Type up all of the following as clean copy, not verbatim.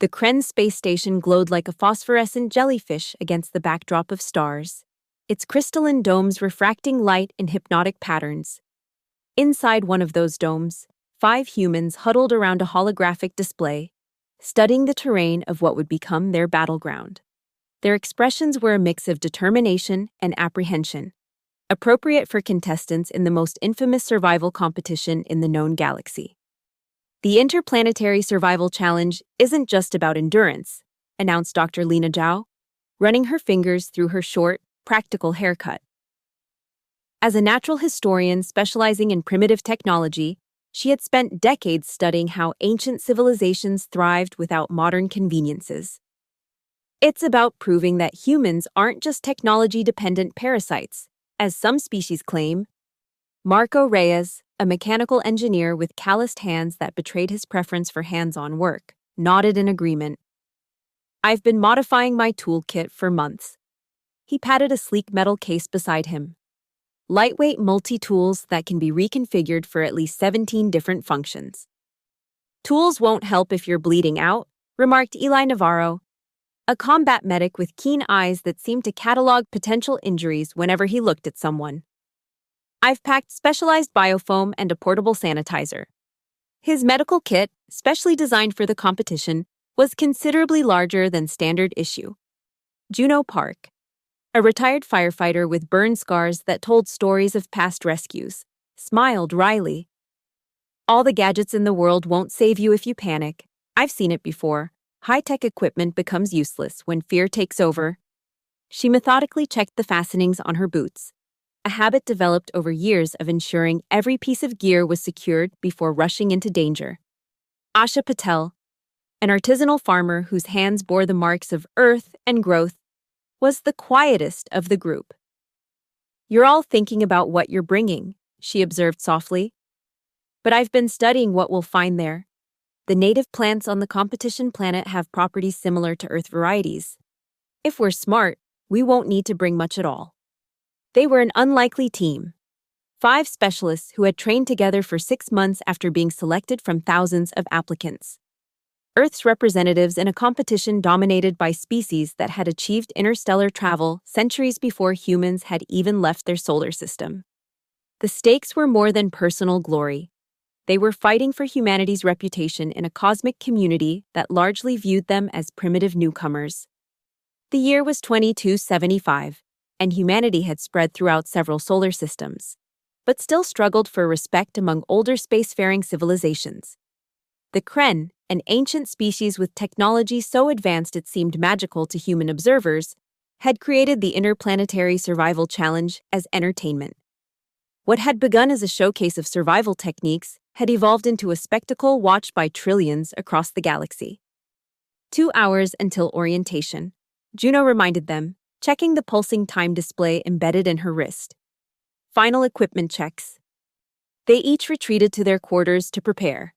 The Kren space station glowed like a phosphorescent jellyfish against the backdrop of stars, its crystalline domes refracting light in hypnotic patterns. Inside one of those domes, 5 humans huddled around a holographic display, studying the terrain of what would become their battleground. Their expressions were a mix of determination and apprehension, appropriate for contestants in the most infamous survival competition in the known galaxy. The Interplanetary Survival Challenge isn't just about endurance, announced Dr. Lena Zhao, running her fingers through her short, practical haircut. As a natural historian specializing in primitive technology, she had spent decades studying how ancient civilizations thrived without modern conveniences. It's about proving that humans aren't just technology-dependent parasites, as some species claim. Marco Reyes, a mechanical engineer with calloused hands that betrayed his preference for hands-on work, nodded in agreement. I've been modifying my toolkit for months. He patted a sleek metal case beside him. Lightweight multi-tools that can be reconfigured for at least 17 different functions. Tools won't help if you're bleeding out, remarked Eli Navarro, a combat medic with keen eyes that seemed to catalog potential injuries whenever he looked at someone. I've packed specialized biofoam and a portable sanitizer. His medical kit, specially designed for the competition, was considerably larger than standard issue. Juno Park, a retired firefighter with burn scars that told stories of past rescues, smiled wryly. All the gadgets in the world won't save you if you panic. I've seen it before. High-tech equipment becomes useless when fear takes over. She methodically checked the fastenings on her boots, a habit developed over years of ensuring every piece of gear was secured before rushing into danger. Asha Patel, an artisanal farmer whose hands bore the marks of earth and growth, was the quietest of the group. You're all thinking about what you're bringing, she observed softly. But I've been studying what we'll find there. The native plants on the competition planet have properties similar to Earth varieties. If we're smart, we won't need to bring much at all. They were an unlikely team. 5 specialists who had trained together for 6 months after being selected from thousands of applicants. Earth's representatives in a competition dominated by species that had achieved interstellar travel centuries before humans had even left their solar system. The stakes were more than personal glory. They were fighting for humanity's reputation in a cosmic community that largely viewed them as primitive newcomers. The year was 2275, and humanity had spread throughout several solar systems, but still struggled for respect among older spacefaring civilizations. The Kren, an ancient species with technology so advanced it seemed magical to human observers, had created the Interplanetary Survival Challenge as entertainment. What had begun as a showcase of survival techniques had evolved into a spectacle watched by trillions across the galaxy. 2 hours until orientation, Juno reminded them, checking the pulsing time display embedded in her wrist. Final equipment checks. They each retreated to their quarters to prepare,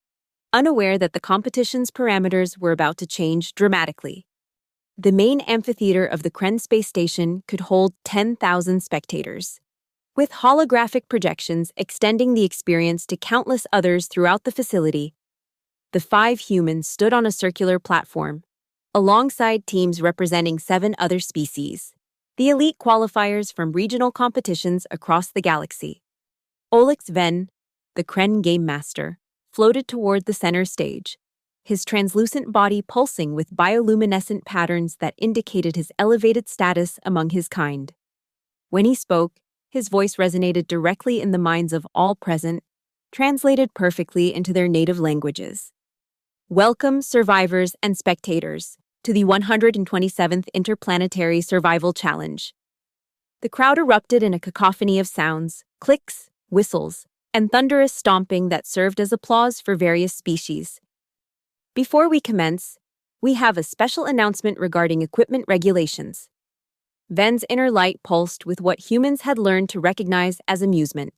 unaware that the competition's parameters were about to change dramatically. The main amphitheater of the Kren space station could hold 10,000 spectators, with holographic projections extending the experience to countless others throughout the facility. The 5 humans stood on a circular platform, alongside teams representing 7 other species, the elite qualifiers from regional competitions across the galaxy. Olix Ven, the Kren Game Master, floated toward the center stage, his translucent body pulsing with bioluminescent patterns that indicated his elevated status among his kind. When he spoke, his voice resonated directly in the minds of all present, translated perfectly into their native languages. Welcome, survivors and spectators, to the 127th Interplanetary Survival Challenge. The crowd erupted in a cacophony of sounds, clicks, whistles, and thunderous stomping that served as applause for various species. Before we commence, we have a special announcement regarding equipment regulations. Ven's inner light pulsed with what humans had learned to recognize as amusement.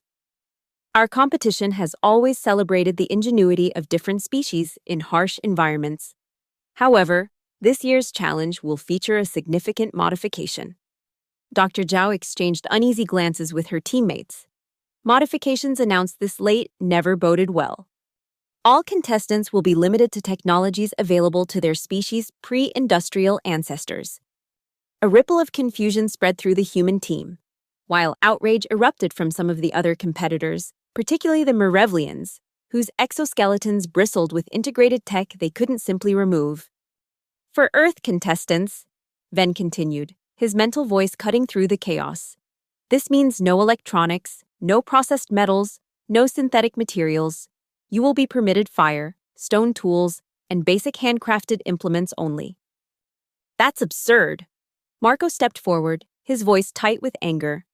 Our competition has always celebrated the ingenuity of different species in harsh environments. However, this year's challenge will feature a significant modification. Dr. Zhao exchanged uneasy glances with her teammates. Modifications announced this late never boded well. All contestants will be limited to technologies available to their species' pre-industrial ancestors. A ripple of confusion spread through the human team, while outrage erupted from some of the other competitors, particularly the Merevlians, whose exoskeletons bristled with integrated tech they couldn't simply remove. For Earth contestants, Ven continued, his mental voice cutting through the chaos. This means no electronics, no processed metals, no synthetic materials. You will be permitted fire, stone tools, and basic handcrafted implements only. That's absurd. Marco stepped forward, his voice tight with anger.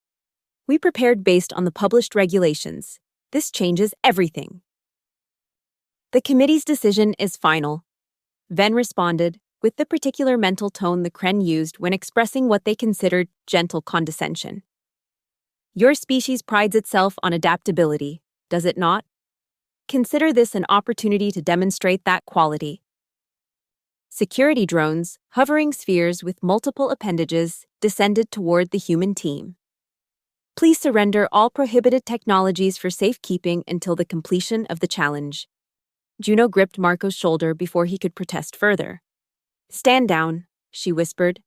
We prepared based on the published regulations. This changes everything. The committee's decision is final. Ven responded, with the particular mental tone the Kren used when expressing what they considered gentle condescension. Your species prides itself on adaptability, does it not? Consider this an opportunity to demonstrate that quality. Security drones, hovering spheres with multiple appendages, descended toward the human team. Please surrender all prohibited technologies for safekeeping until the completion of the challenge. Juno gripped Marco's shoulder before he could protest further. Stand down, she whispered.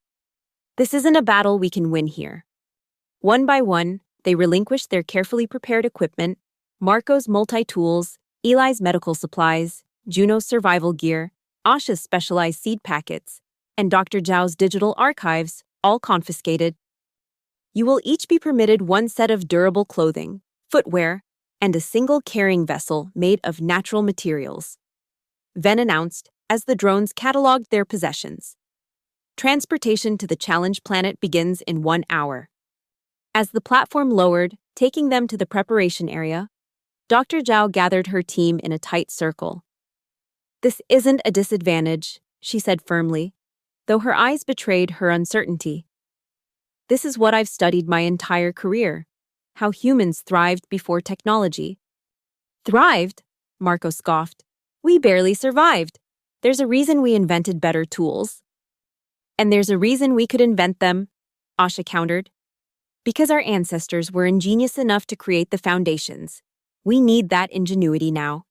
This isn't a battle we can win here. One by one, they relinquished their carefully prepared equipment, Marco's multi-tools, Eli's medical supplies, Juno's survival gear, Asha's specialized seed packets, and Dr. Zhao's digital archives, all confiscated. You will each be permitted one set of durable clothing, footwear, and a single carrying vessel made of natural materials. Ven announced as the drones cataloged their possessions. Transportation to the challenge planet begins in 1 hour. As the platform lowered, taking them to the preparation area, Dr. Zhao gathered her team in a tight circle. This isn't a disadvantage, she said firmly, though her eyes betrayed her uncertainty. This is what I've studied my entire career, how humans thrived before technology. Thrived? Marco scoffed. We barely survived. There's a reason we invented better tools. And there's a reason we could invent them, Asha countered. Because our ancestors were ingenious enough to create the foundations. We need that ingenuity now.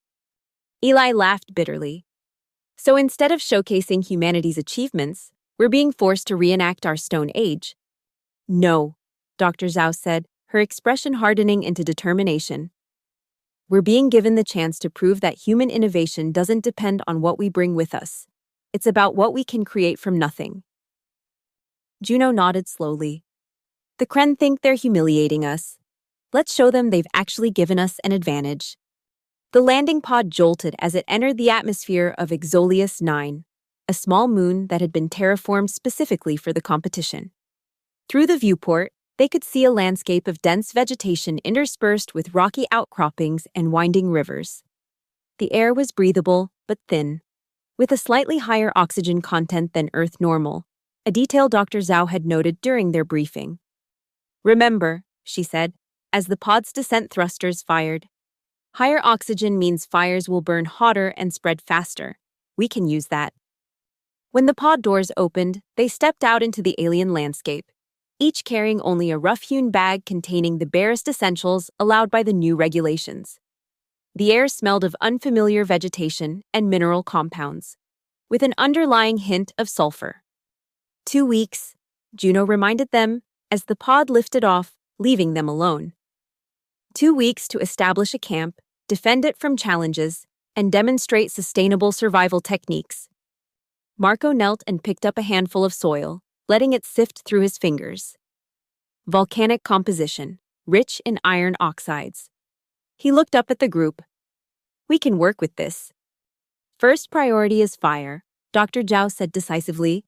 Eli laughed bitterly. So instead of showcasing humanity's achievements, we're being forced to reenact our Stone Age. No, Dr. Zhao said, her expression hardening into determination. We're being given the chance to prove that human innovation doesn't depend on what we bring with us. It's about what we can create from nothing. Juno nodded slowly. The Kren think they're humiliating us. Let's show them they've actually given us an advantage. The landing pod jolted as it entered the atmosphere of Exolius 9, a small moon that had been terraformed specifically for the competition. Through the viewport, they could see a landscape of dense vegetation interspersed with rocky outcroppings and winding rivers. The air was breathable, but thin, with a slightly higher oxygen content than Earth normal, a detail Dr. Zhao had noted during their briefing. Remember, she said, as the pod's descent thrusters fired. Higher oxygen means fires will burn hotter and spread faster. We can use that. When the pod doors opened, they stepped out into the alien landscape, each carrying only a rough-hewn bag containing the barest essentials allowed by the new regulations. The air smelled of unfamiliar vegetation and mineral compounds, with an underlying hint of sulfur. 2 weeks, Juno reminded them, as the pod lifted off, leaving them alone. 2 weeks to establish a camp, defend it from challenges, and demonstrate sustainable survival techniques. Marco knelt and picked up a handful of soil, letting it sift through his fingers. Volcanic composition, rich in iron oxides. He looked up at the group. We can work with this. First priority is fire, Dr. Zhao said decisively.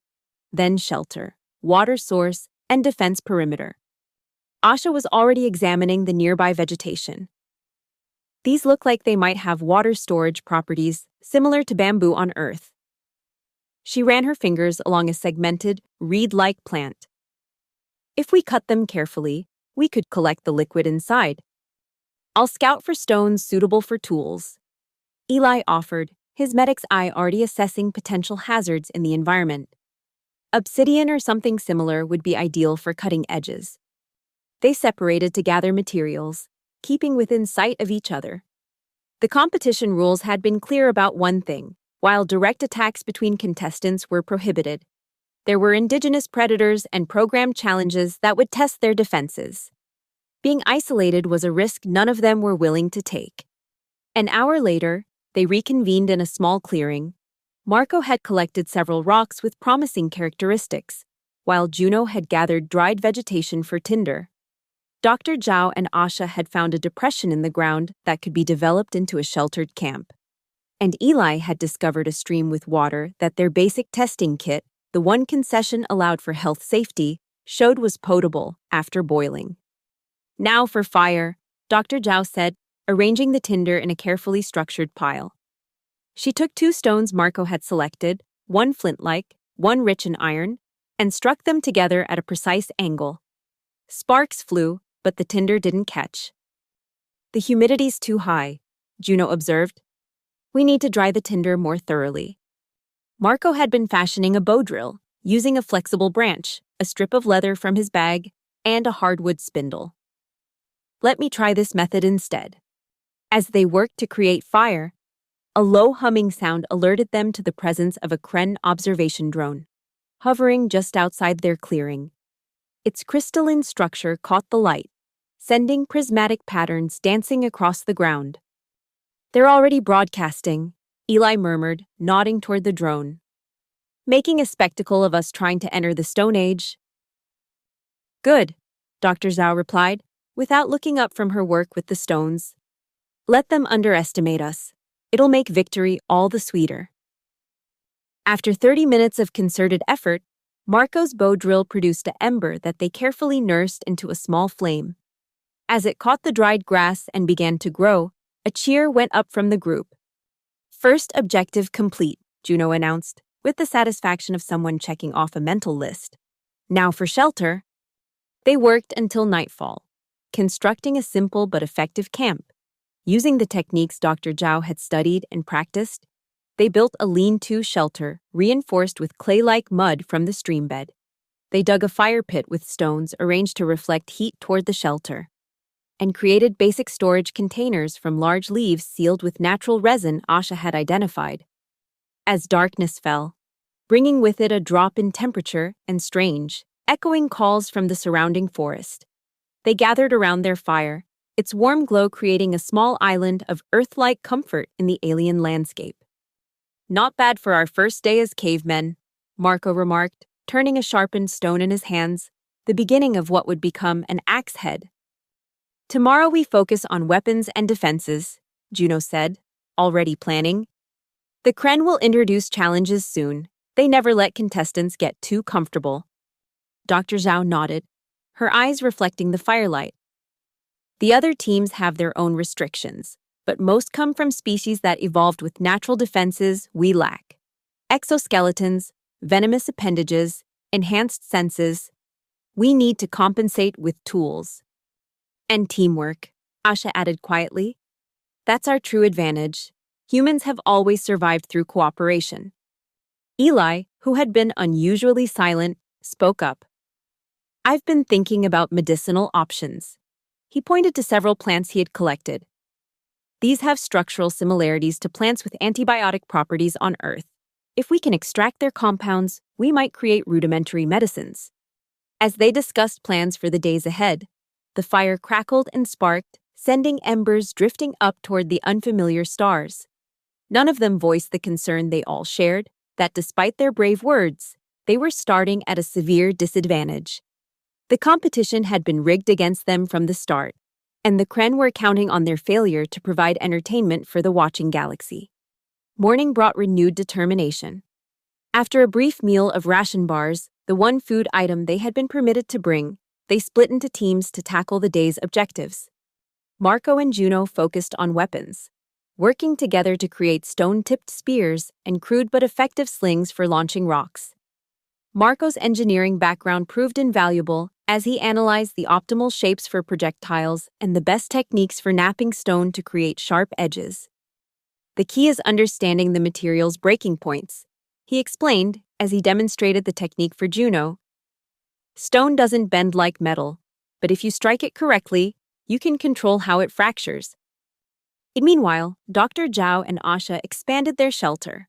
Then shelter, water source, and defense perimeter. Asha was already examining the nearby vegetation. These look like they might have water storage properties similar to bamboo on Earth. She ran her fingers along a segmented, reed-like plant. If we cut them carefully, we could collect the liquid inside. I'll scout for stones suitable for tools. Eli offered, his medic's eye already assessing potential hazards in the environment. Obsidian or something similar would be ideal for cutting edges. They separated to gather materials, keeping within sight of each other. The competition rules had been clear about one thing: while direct attacks between contestants were prohibited, there were indigenous predators and programmed challenges that would test their defenses. Being isolated was a risk none of them were willing to take. An hour later, they reconvened in a small clearing. Marco had collected several rocks with promising characteristics, while Juno had gathered dried vegetation for tinder. Dr. Zhao and Asha had found a depression in the ground that could be developed into a sheltered camp. And Eli had discovered a stream with water that their basic testing kit, the one concession allowed for health safety, showed was potable after boiling. Now for fire, Dr. Zhao said, arranging the tinder in a carefully structured pile. She took 2 stones Marco had selected, one flint-like, one rich in iron, and struck them together at a precise angle. Sparks flew, but the tinder didn't catch. "The humidity's too high," Juno observed. "We need to dry the tinder more thoroughly." Marco had been fashioning a bow drill, using a flexible branch, a strip of leather from his bag, and a hardwood spindle. "Let me try this method instead." As they worked to create fire, a low humming sound alerted them to the presence of a Kren observation drone, hovering just outside their clearing. Its crystalline structure caught the light, sending prismatic patterns dancing across the ground. "They're already broadcasting," Eli murmured, nodding toward the drone. "Making a spectacle of us trying to enter the Stone Age." "Good," Dr. Zhao replied, without looking up from her work with the stones. "Let them underestimate us. It'll make victory all the sweeter." After 30 minutes of concerted effort, Marco's bow drill produced an ember that they carefully nursed into a small flame. As it caught the dried grass and began to grow, a cheer went up from the group. "First objective complete," Juno announced, with the satisfaction of someone checking off a mental list. "Now for shelter." They worked until nightfall, constructing a simple but effective camp. Using the techniques Dr. Zhao had studied and practiced, they built a lean-to shelter reinforced with clay-like mud from the streambed. They dug a fire pit with stones arranged to reflect heat toward the shelter, and created basic storage containers from large leaves sealed with natural resin Asha had identified. As darkness fell, bringing with it a drop in temperature and strange, echoing calls from the surrounding forest, they gathered around their fire, its warm glow creating a small island of Earth-like comfort in the alien landscape. "Not bad for our first day as cavemen," Marco remarked, turning a sharpened stone in his hands, the beginning of what would become an axe head. "Tomorrow we focus on weapons and defenses," Juno said, already planning. "The Kren will introduce challenges soon. They never let contestants get too comfortable." Dr. Zhao nodded, her eyes reflecting the firelight. "The other teams have their own restrictions, but most come from species that evolved with natural defenses we lack. Exoskeletons, venomous appendages, enhanced senses. We need to compensate with tools." "And teamwork," Asha added quietly. "That's our true advantage. Humans have always survived through cooperation." Eli, who had been unusually silent, spoke up. "I've been thinking about medicinal options." He pointed to several plants he had collected. "These have structural similarities to plants with antibiotic properties on Earth. If we can extract their compounds, we might create rudimentary medicines." As they discussed plans for the days ahead, the fire crackled and sparked, sending embers drifting up toward the unfamiliar stars. None of them voiced the concern they all shared, that despite their brave words, they were starting at a severe disadvantage. The competition had been rigged against them from the start, and the Kren were counting on their failure to provide entertainment for the watching galaxy. Morning brought renewed determination. After a brief meal of ration bars, the one food item they had been permitted to bring, they split into teams to tackle the day's objectives. Marco and Juno focused on weapons, working together to create stone-tipped spears and crude but effective slings for launching rocks. Marco's engineering background proved invaluable as he analyzed the optimal shapes for projectiles and the best techniques for knapping stone to create sharp edges. "The key is understanding the material's breaking points," he explained as he demonstrated the technique for Juno. "Stone doesn't bend like metal, but if you strike it correctly, you can control how it fractures." Meanwhile, Dr. Zhao and Asha expanded their shelter,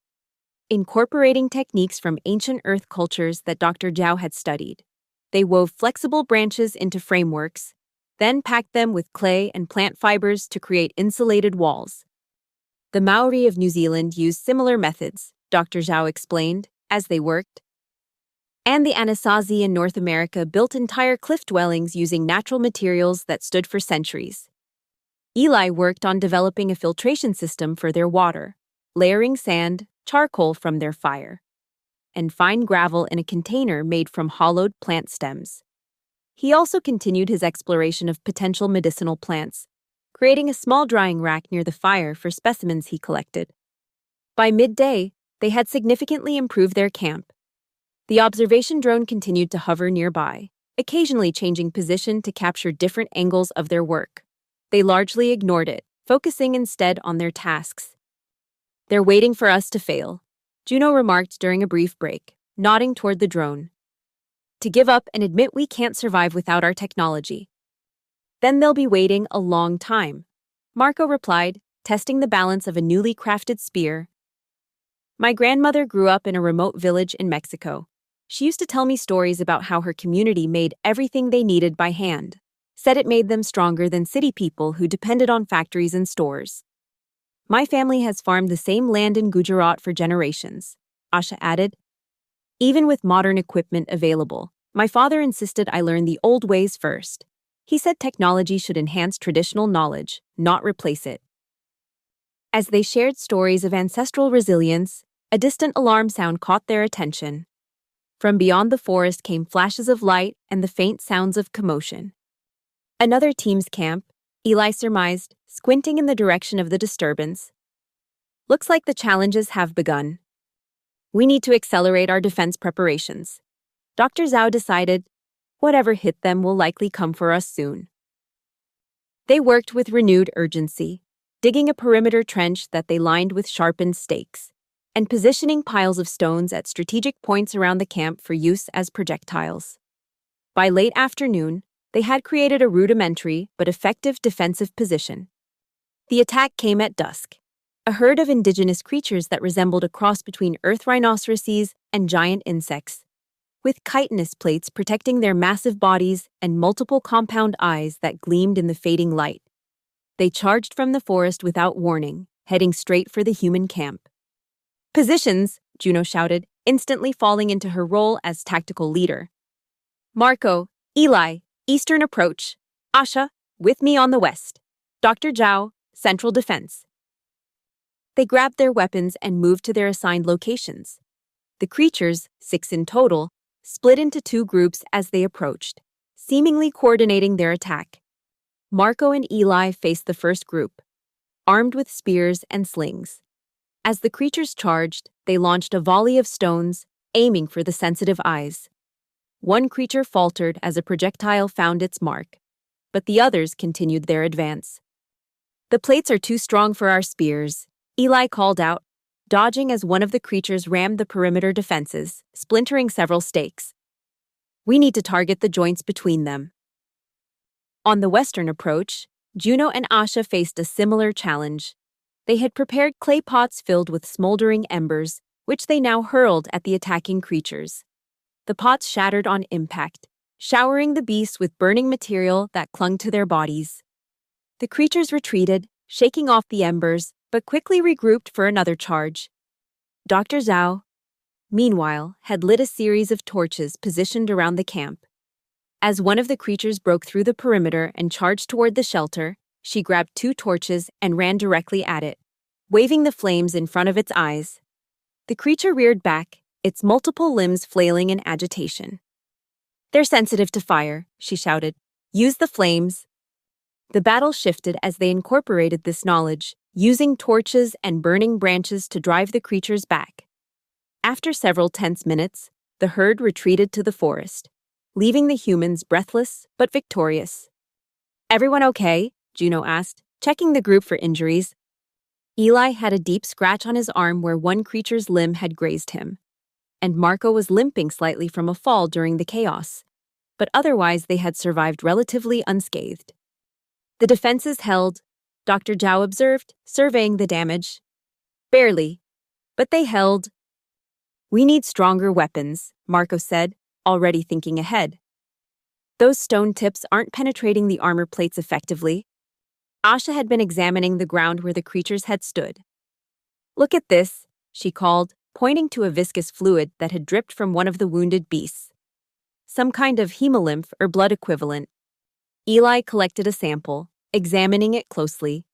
incorporating techniques from ancient earth cultures that Dr. Zhao had studied. They wove flexible branches into frameworks, then packed them with clay and plant fibers to create insulated walls. The Maori of New Zealand used similar methods, Dr. Zhao explained, as they worked. And the Anasazi in North America built entire cliff dwellings using natural materials that stood for centuries. Eli worked on developing a filtration system for their water, layering sand, charcoal from their fire, and fine gravel in a container made from hollowed plant stems. He also continued his exploration of potential medicinal plants, creating a small drying rack near the fire for specimens he collected. By midday, they had significantly improved their camp. The observation drone continued to hover nearby, occasionally changing position to capture different angles of their work. They largely ignored it, focusing instead on their tasks. "They're waiting for us to fail," Juno remarked during a brief break, nodding toward the drone. "To give up and admit we can't survive without our technology. Then they'll be waiting a long time," Marco replied, testing the balance of a newly crafted spear. "My grandmother grew up in a remote village in Mexico. She used to tell me stories about how her community made everything they needed by hand. Said it made them stronger than city people who depended on factories and stores. My family has farmed the same land in Gujarat for generations," Asha added. "Even with modern equipment available, my father insisted I learn the old ways first. He said technology should enhance traditional knowledge, not replace it." As they shared stories of ancestral resilience, a distant alarm sound caught their attention. From beyond the forest came flashes of light and the faint sounds of commotion. "Another team's camp," Eli surmised, squinting in the direction of the disturbance. "Looks like the challenges have begun. We need to accelerate our defense preparations." Dr. Zhao decided, whatever hit them will likely come for us soon. They worked with renewed urgency, digging a perimeter trench that they lined with sharpened stakes, and positioning piles of stones at strategic points around the camp for use as projectiles. By late afternoon, they had created a rudimentary but effective defensive position. The attack came at dusk. A herd of indigenous creatures that resembled a cross between earth rhinoceroses and giant insects, with chitinous plates protecting their massive bodies and multiple compound eyes that gleamed in the fading light. They charged from the forest without warning, heading straight for the human camp. "Positions!" Juno shouted, instantly falling into her role as tactical leader. "Marco, Eli, eastern approach. Asha, with me on the west. Dr. Zhao, central defense." They grabbed their weapons and moved to their assigned locations. The creatures, 6 in total, split into 2 groups as they approached, seemingly coordinating their attack. Marco and Eli faced the first group, armed with spears and slings. As the creatures charged, they launched a volley of stones, aiming for the sensitive eyes. One creature faltered as a projectile found its mark, but the others continued their advance. "The plates are too strong for our spears," Eli called out, dodging as one of the creatures rammed the perimeter defenses, splintering several stakes. "We need to target the joints between them." On the western approach, Juno and Asha faced a similar challenge. They had prepared clay pots filled with smoldering embers, which they now hurled at the attacking creatures. The pots shattered on impact, showering the beasts with burning material that clung to their bodies. The creatures retreated, shaking off the embers, but quickly regrouped for another charge. Dr. Zhao, meanwhile, had lit a series of torches positioned around the camp. As one of the creatures broke through the perimeter and charged toward the shelter, she grabbed 2 torches and ran directly at it, waving the flames in front of its eyes. The creature reared back, its multiple limbs flailing in agitation. "They're sensitive to fire," she shouted. "Use the flames." The battle shifted as they incorporated this knowledge, using torches and burning branches to drive the creatures back. After several tense minutes, the herd retreated to the forest, leaving the humans breathless but victorious. "Everyone okay?" Juno asked, checking the group for injuries. Eli had a deep scratch on his arm where one creature's limb had grazed him, and Marco was limping slightly from a fall during the chaos, but otherwise they had survived relatively unscathed. The defenses held, Dr. Zhao observed, surveying the damage. Barely, but they held. We need stronger weapons, Marco said, already thinking ahead. Those stone tips aren't penetrating the armor plates effectively. Asha had been examining the ground where the creatures had stood. Look at this, she called, pointing to a viscous fluid that had dripped from one of the wounded beasts. Some kind of hemolymph or blood equivalent. Eli collected a sample, examining it closely.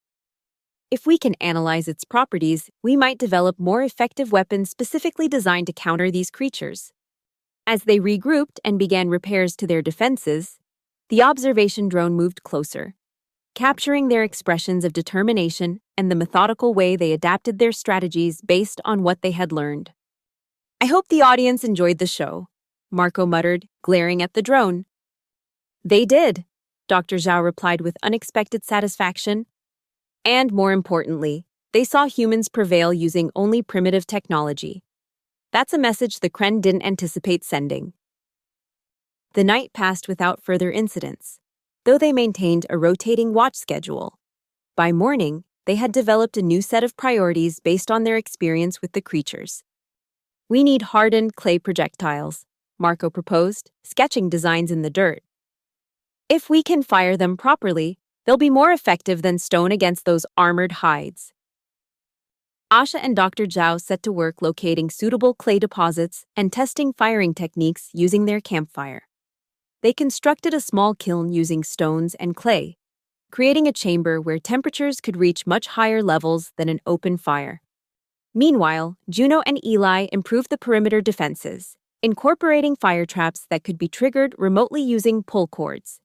If we can analyze its properties, we might develop more effective weapons specifically designed to counter these creatures. As they regrouped and began repairs to their defenses, the observation drone moved closer, capturing their expressions of determination and the methodical way they adapted their strategies based on what they had learned. I hope the audience enjoyed the show, Marco muttered, glaring at the drone. They did, Dr. Zhao replied with unexpected satisfaction. And more importantly, they saw humans prevail using only primitive technology. That's a message the Kren didn't anticipate sending. The night passed without further incidents, though they maintained a rotating watch schedule. By morning, they had developed a new set of priorities based on their experience with the creatures. We need hardened clay projectiles, Marco proposed, sketching designs in the dirt. If we can fire them properly, they'll be more effective than stone against those armored hides. Asha and Dr. Zhao set to work locating suitable clay deposits and testing firing techniques using their campfire. They constructed a small kiln using stones and clay, creating a chamber where temperatures could reach much higher levels than an open fire. Meanwhile, Juno and Eli improved the perimeter defenses, incorporating fire traps that could be triggered remotely using pull cords.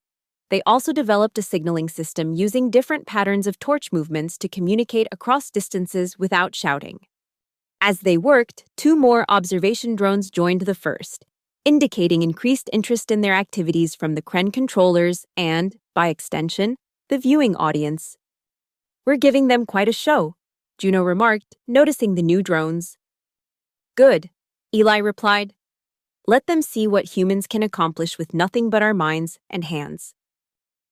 They also developed a signaling system using different patterns of torch movements to communicate across distances without shouting. As they worked, 2 more observation drones joined the first, indicating increased interest in their activities from the Kren controllers and, by extension, the viewing audience. We're giving them quite a show, Juno remarked, noticing the new drones. Good, Eli replied. Let them see what humans can accomplish with nothing but our minds and hands.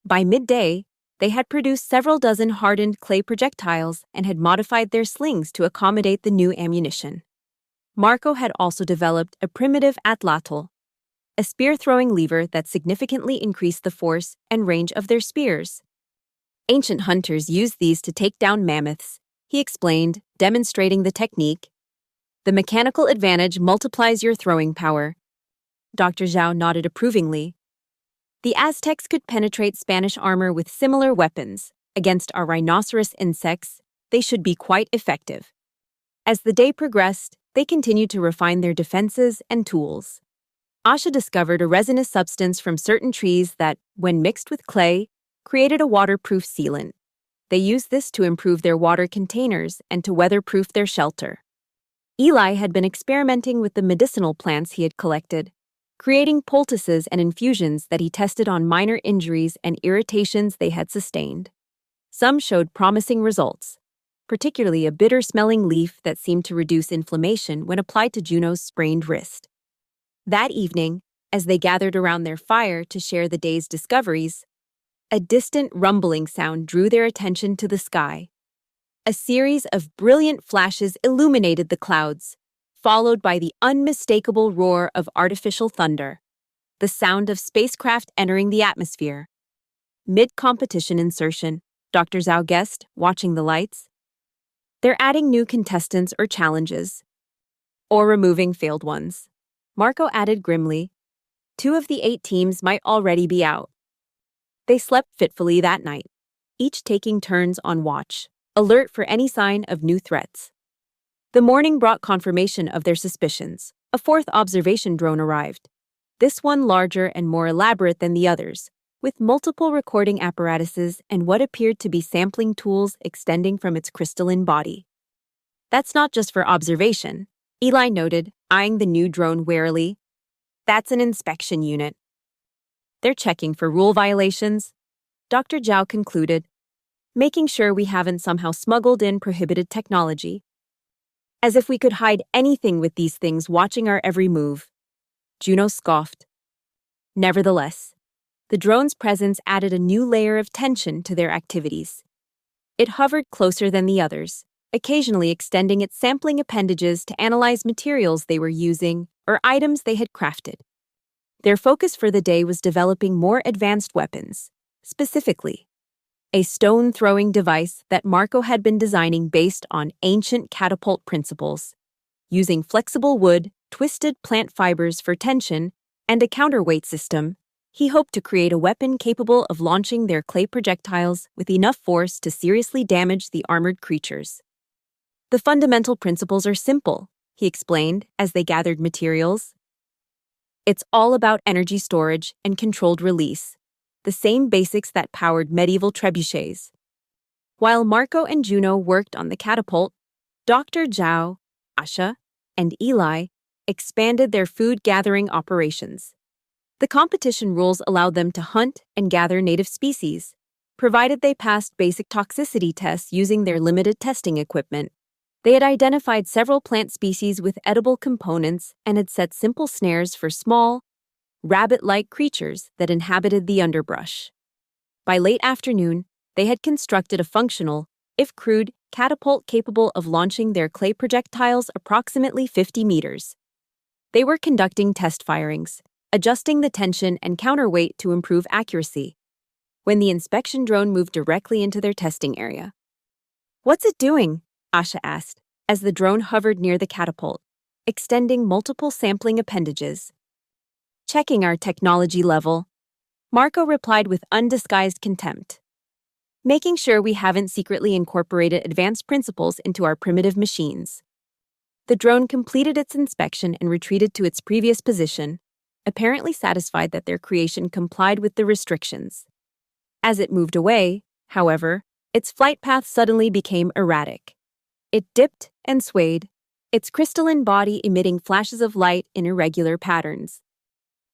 By midday, they had produced several dozen hardened clay projectiles and had modified their slings to accommodate the new ammunition. Marco had also developed a primitive atlatl, a spear-throwing lever that significantly increased the force and range of their spears. Ancient hunters used these to take down mammoths, he explained, demonstrating the technique. The mechanical advantage multiplies your throwing power. Dr. Zhao nodded approvingly. The Aztecs could penetrate Spanish armor with similar weapons. Against our rhinoceros insects, they should be quite effective. As the day progressed, they continued to refine their defenses and tools. Asha discovered a resinous substance from certain trees that, when mixed with clay, created a waterproof sealant. They used this to improve their water containers and to weatherproof their shelter. Eli had been experimenting with the medicinal plants he had collected, creating poultices and infusions that he tested on minor injuries and irritations they had sustained. Some showed promising results, particularly a bitter-smelling leaf that seemed to reduce inflammation when applied to Juno's sprained wrist. That evening, as they gathered around their fire to share the day's discoveries, a distant rumbling sound drew their attention to the sky. A series of brilliant flashes illuminated the clouds, followed by the unmistakable roar of artificial thunder, the sound of spacecraft entering the atmosphere. Mid-competition insertion, Dr. Zhao guessed, watching the lights. They're adding new contestants or challenges. Or removing failed ones. Marco added grimly. 2 of the 8 teams might already be out. They slept fitfully that night, each taking turns on watch, alert for any sign of new threats. The morning brought confirmation of their suspicions. A 4th observation drone arrived, this one larger and more elaborate than the others, with multiple recording apparatuses and what appeared to be sampling tools extending from its crystalline body. That's not just for observation, Eli noted, eyeing the new drone warily. That's an inspection unit. They're checking for rule violations, Dr. Zhao concluded, making sure we haven't somehow smuggled in prohibited technology. As if we could hide anything with these things watching our every move. Juno scoffed. Nevertheless, the drone's presence added a new layer of tension to their activities. It hovered closer than the others, occasionally extending its sampling appendages to analyze materials they were using or items they had crafted. Their focus for the day was developing more advanced weapons, specifically a stone-throwing device that Marco had been designing based on ancient catapult principles. Using flexible wood, twisted plant fibers for tension, and a counterweight system, he hoped to create a weapon capable of launching their clay projectiles with enough force to seriously damage the armored creatures. The fundamental principles are simple, he explained as they gathered materials. It's all about energy storage and controlled release, the same basics that powered medieval trebuchets. While Marco and Juno worked on the catapult, Dr. Zhao, Asha, and Eli expanded their food-gathering operations. The competition rules allowed them to hunt and gather native species, provided they passed basic toxicity tests using their limited testing equipment. They had identified several plant species with edible components and had set simple snares for small, rabbit-like creatures that inhabited the underbrush. By late afternoon, they had constructed a functional, if crude, catapult capable of launching their clay projectiles approximately 50 meters. They were conducting test firings, adjusting the tension and counterweight to improve accuracy, when the inspection drone moved directly into their testing area. "What's it doing?" Asha asked, as the drone hovered near the catapult, extending multiple sampling appendages. "Checking our technology level," Marco replied with undisguised contempt. "Making sure we haven't secretly incorporated advanced principles into our primitive machines." The drone completed its inspection and retreated to its previous position, apparently satisfied that their creation complied with the restrictions. As it moved away, however, its flight path suddenly became erratic. It dipped and swayed, its crystalline body emitting flashes of light in irregular patterns.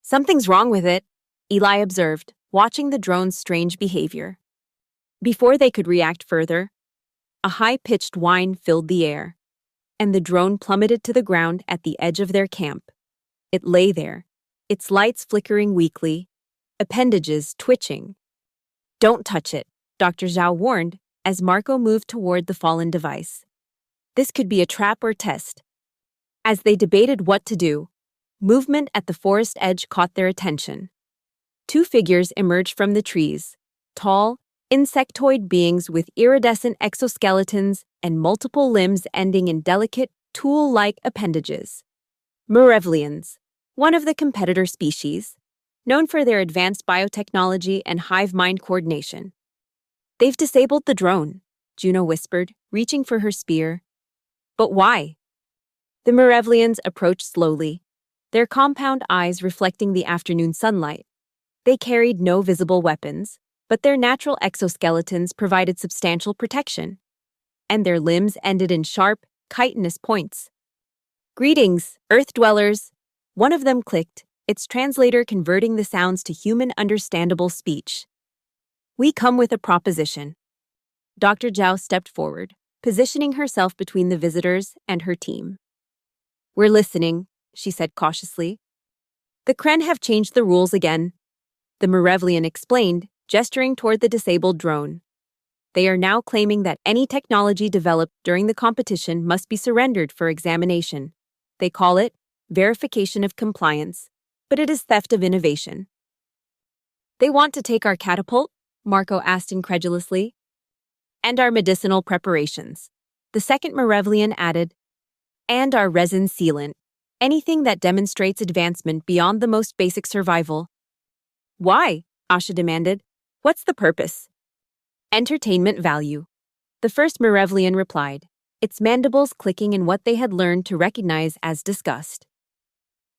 "Something's wrong with it," Eli observed, watching the drone's strange behavior. Before they could react further, a high-pitched whine filled the air, and the drone plummeted to the ground at the edge of their camp. It lay there, its lights flickering weakly, appendages twitching. "Don't touch it," Dr. Zhao warned as Marco moved toward the fallen device. This could be a trap or test. As they debated what to do, movement at the forest edge caught their attention. Two figures emerged from the trees, tall, insectoid beings with iridescent exoskeletons and multiple limbs ending in delicate, tool-like appendages. Merevlians, one of the competitor species, known for their advanced biotechnology and hive mind coordination. "They've disabled the drone," Juno whispered, reaching for her spear. "But why?" The Merevlians approached slowly, their compound eyes reflecting the afternoon sunlight. They carried no visible weapons, but their natural exoskeletons provided substantial protection, and their limbs ended in sharp, chitinous points. "Greetings, Earth-dwellers," one of them clicked, its translator converting the sounds to human-understandable speech. "We come with a proposition." Dr. Zhao stepped forward, positioning herself between the visitors and her team. "We're listening," she said cautiously. "The Kren have changed the rules again," the Merevlian explained, gesturing toward the disabled drone. "They are now claiming that any technology developed during the competition must be surrendered for examination. They call it verification of compliance, but it is theft of innovation." "They want to take our catapult?" Marco asked incredulously. "And our medicinal preparations," the second Merevlian added, "and our resin sealant, anything that demonstrates advancement beyond the most basic survival." "Why?" Asha demanded. "What's the purpose?" "Entertainment value," the first Merevlian replied, its mandibles clicking in what they had learned to recognize as disgust.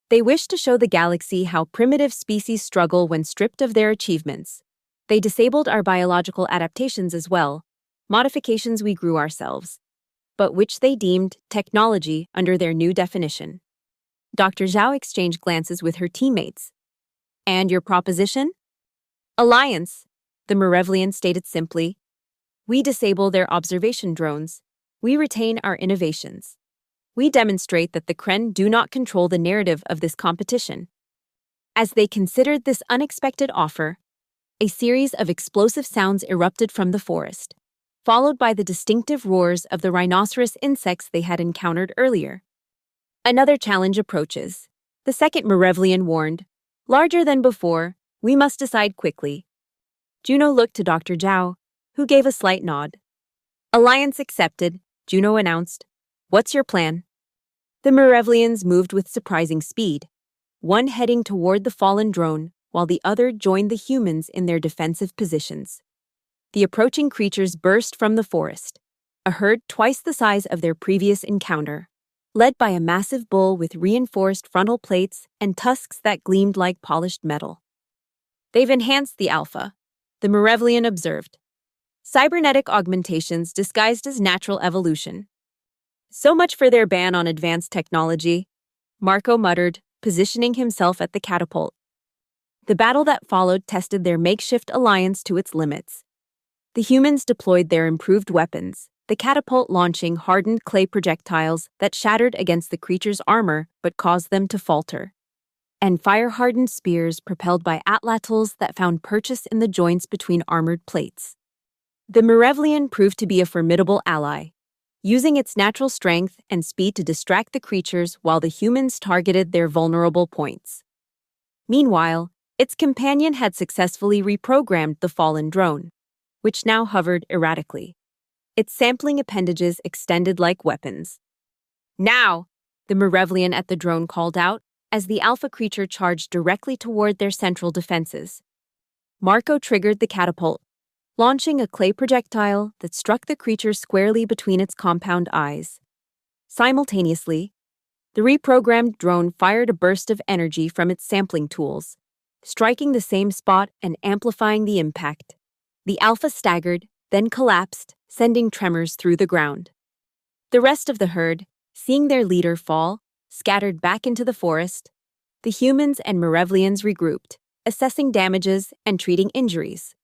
"They wish to show the galaxy how primitive species struggle when stripped of their achievements. They disabled our biological adaptations as well, modifications we grew ourselves, but which they deemed technology under their new definition." Dr. Zhao exchanged glances with her teammates. "And your proposition?" "Alliance," the Merevlian stated simply. "We disable their observation drones. We retain our innovations. We demonstrate that the Kren do not control the narrative of this competition." As they considered this unexpected offer, a series of explosive sounds erupted from the forest. followed by the distinctive roars of the rhinoceros insects they had encountered earlier. Another challenge approaches. The second Merevlian warned, "Larger than before, we must decide quickly." Juno looked to Dr. Zhao, who gave a slight nod. "Alliance accepted," Juno announced. "What's your plan?" The Merevlians moved with surprising speed, one heading toward the fallen drone, while the other joined the humans in their defensive positions. The approaching creatures burst from the forest, a herd twice the size of their previous encounter, led by a massive bull with reinforced frontal plates and tusks that gleamed like polished metal. "They've enhanced the alpha," the Merevlian observed. "Cybernetic augmentations disguised as natural evolution." "So much for their ban on advanced technology," Marco muttered, positioning himself at the catapult. The battle that followed tested their makeshift alliance to its limits. The humans deployed their improved weapons, the catapult launching hardened clay projectiles that shattered against the creature's armor but caused them to falter, and fire-hardened spears propelled by atlatls that found purchase in the joints between armored plates. The Merevlian proved to be a formidable ally, using its natural strength and speed to distract the creatures while the humans targeted their vulnerable points. Meanwhile, its companion had successfully reprogrammed the fallen drone, which now hovered erratically. Its sampling appendages extended like weapons. "Now!" the Merevlian at the drone called out as the alpha creature charged directly toward their central defenses. Marco triggered the catapult, launching a clay projectile that struck the creature squarely between its compound eyes. Simultaneously, the reprogrammed drone fired a burst of energy from its sampling tools, striking the same spot and amplifying the impact. The alpha staggered, then collapsed, sending tremors through the ground. The rest of the herd, seeing their leader fall, scattered back into the forest. The humans and Merevlians regrouped, assessing damages and treating injuries.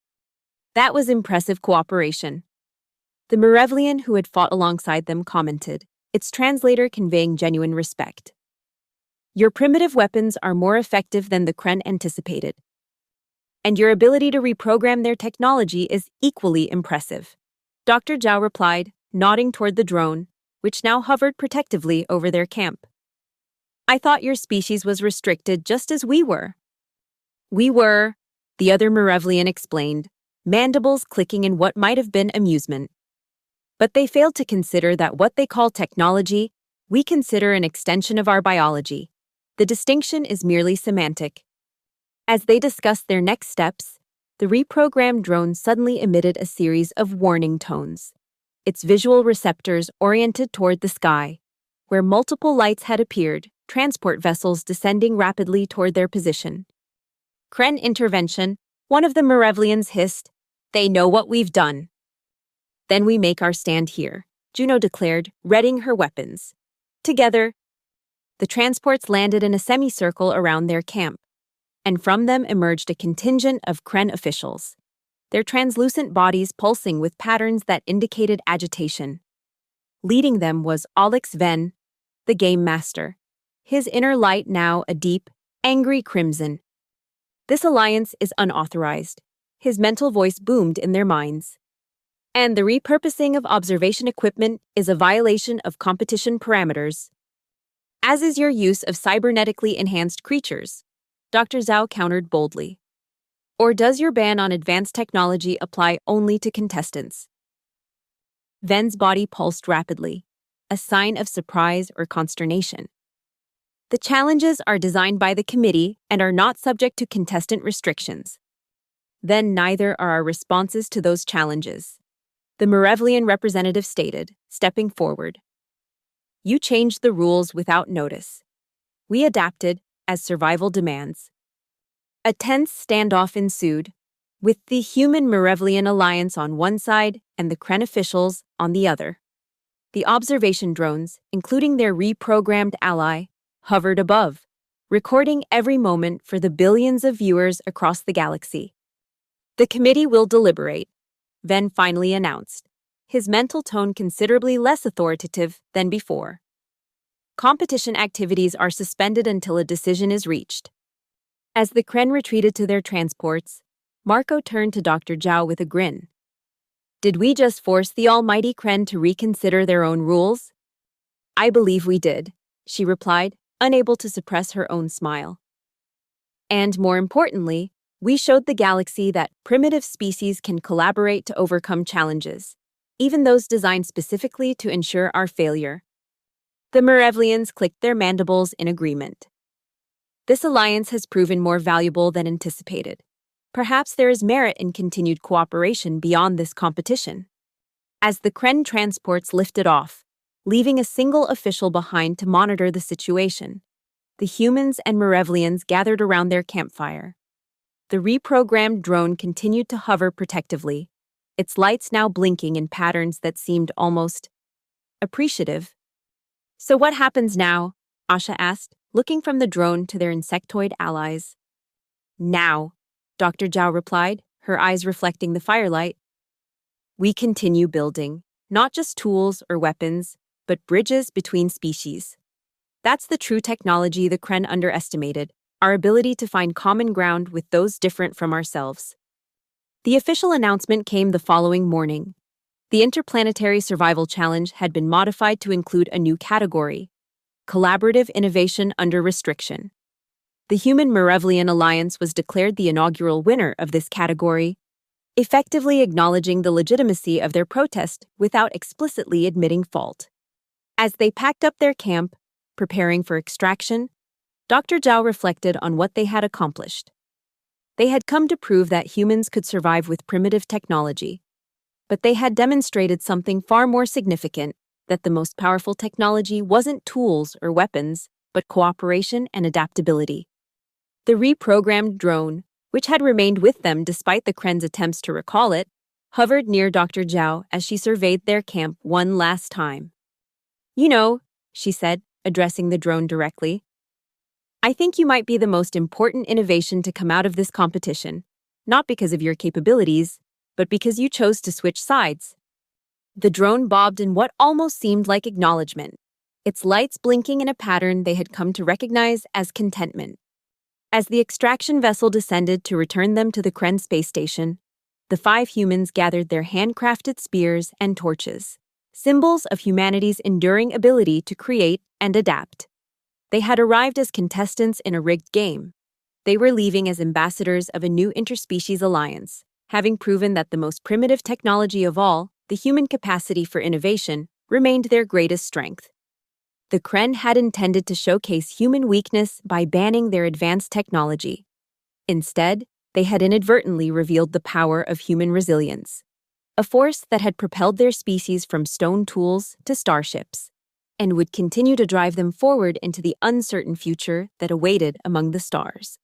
That was impressive cooperation. The Merevlian who had fought alongside them commented, its translator conveying genuine respect. "Your primitive weapons are more effective than the Kren anticipated. And your ability to reprogram their technology is equally impressive," Dr. Zhao replied, nodding toward the drone, which now hovered protectively over their camp. "I thought your species was restricted just as we were." "We were," the other Merevlian explained, mandibles clicking in what might have been amusement. "But they failed to consider that what they call technology, we consider an extension of our biology. The distinction is merely semantic." As they discussed their next steps, the reprogrammed drone suddenly emitted a series of warning tones, its visual receptors oriented toward the sky, where multiple lights had appeared, transport vessels descending rapidly toward their position. "Kren intervention," one of the Merevlians hissed. "They know what we've done." "Then we make our stand here," Juno declared, readying her weapons. Together, the transports landed in a semicircle around their camp, and from them emerged a contingent of Kren officials, their translucent bodies pulsing with patterns that indicated agitation. Leading them was Alex Venn, the game master, his inner light now a deep, angry crimson. "This alliance is unauthorized," his mental voice boomed in their minds. "And the repurposing of observation equipment is a violation of competition parameters, as is your use of cybernetically enhanced creatures," Dr. Zhao countered boldly. "Or does your ban on advanced technology apply only to contestants?" Ven's body pulsed rapidly, a sign of surprise or consternation. "The challenges are designed by the committee and are not subject to contestant restrictions." "Then neither are our responses to those challenges," the Merevlian representative stated, stepping forward. "You changed the rules without notice. We adapted as survival demands." A tense standoff ensued, with the human Merevlian alliance on one side and the Kren officials on the other. The observation drones, including their reprogrammed ally, hovered above, recording every moment for the billions of viewers across the galaxy. "The committee will deliberate," Venn finally announced, his mental tone considerably less authoritative than before. "Competition activities are suspended until a decision is reached." As the Kren retreated to their transports, Marco turned to Dr. Zhao with a grin. Did we just force the almighty Kren to reconsider their own rules? I believe we did, she replied, unable to suppress her own smile. And more importantly, we showed the galaxy that primitive species can collaborate to overcome challenges, even those designed specifically to ensure our failure. The Merevlians clicked their mandibles in agreement. This alliance has proven more valuable than anticipated. Perhaps there is merit in continued cooperation beyond this competition. As the Kren transports lifted off, leaving a single official behind to monitor the situation, the humans and Merevlians gathered around their campfire. The reprogrammed drone continued to hover protectively, its lights now blinking in patterns that seemed almost appreciative. So what happens now? Asha asked, looking from the drone to their insectoid allies. Now, Dr. Zhao replied, her eyes reflecting the firelight. We continue building, not just tools or weapons, but bridges between species. That's the true technology the Kren underestimated, our ability to find common ground with those different from ourselves. The official announcement came the following morning. The Interplanetary Survival Challenge had been modified to include a new category: Collaborative Innovation Under Restriction. The Human-Merevlian Alliance was declared the inaugural winner of this category, effectively acknowledging the legitimacy of their protest without explicitly admitting fault. As they packed up their camp, preparing for extraction, Dr. Zhao reflected on what they had accomplished. They had come to prove that humans could survive with primitive technology, but they had demonstrated something far more significant: that the most powerful technology wasn't tools or weapons, but cooperation and adaptability. The reprogrammed drone, which had remained with them despite the Kren's attempts to recall it, hovered near Dr. Zhao as she surveyed their camp one last time. You know, she said, addressing the drone directly, I think you might be the most important innovation to come out of this competition, not because of your capabilities, but because you chose to switch sides. The drone bobbed in what almost seemed like acknowledgement, its lights blinking in a pattern they had come to recognize as contentment. As the extraction vessel descended to return them to the Kren space station, the 5 humans gathered their handcrafted spears and torches, symbols of humanity's enduring ability to create and adapt. They had arrived as contestants in a rigged game. They were leaving as ambassadors of a new interspecies alliance, having proven that the most primitive technology of all, the human capacity for innovation, remained their greatest strength. The Kren had intended to showcase human weakness by banning their advanced technology. Instead, they had inadvertently revealed the power of human resilience, a force that had propelled their species from stone tools to starships, and would continue to drive them forward into the uncertain future that awaited among the stars.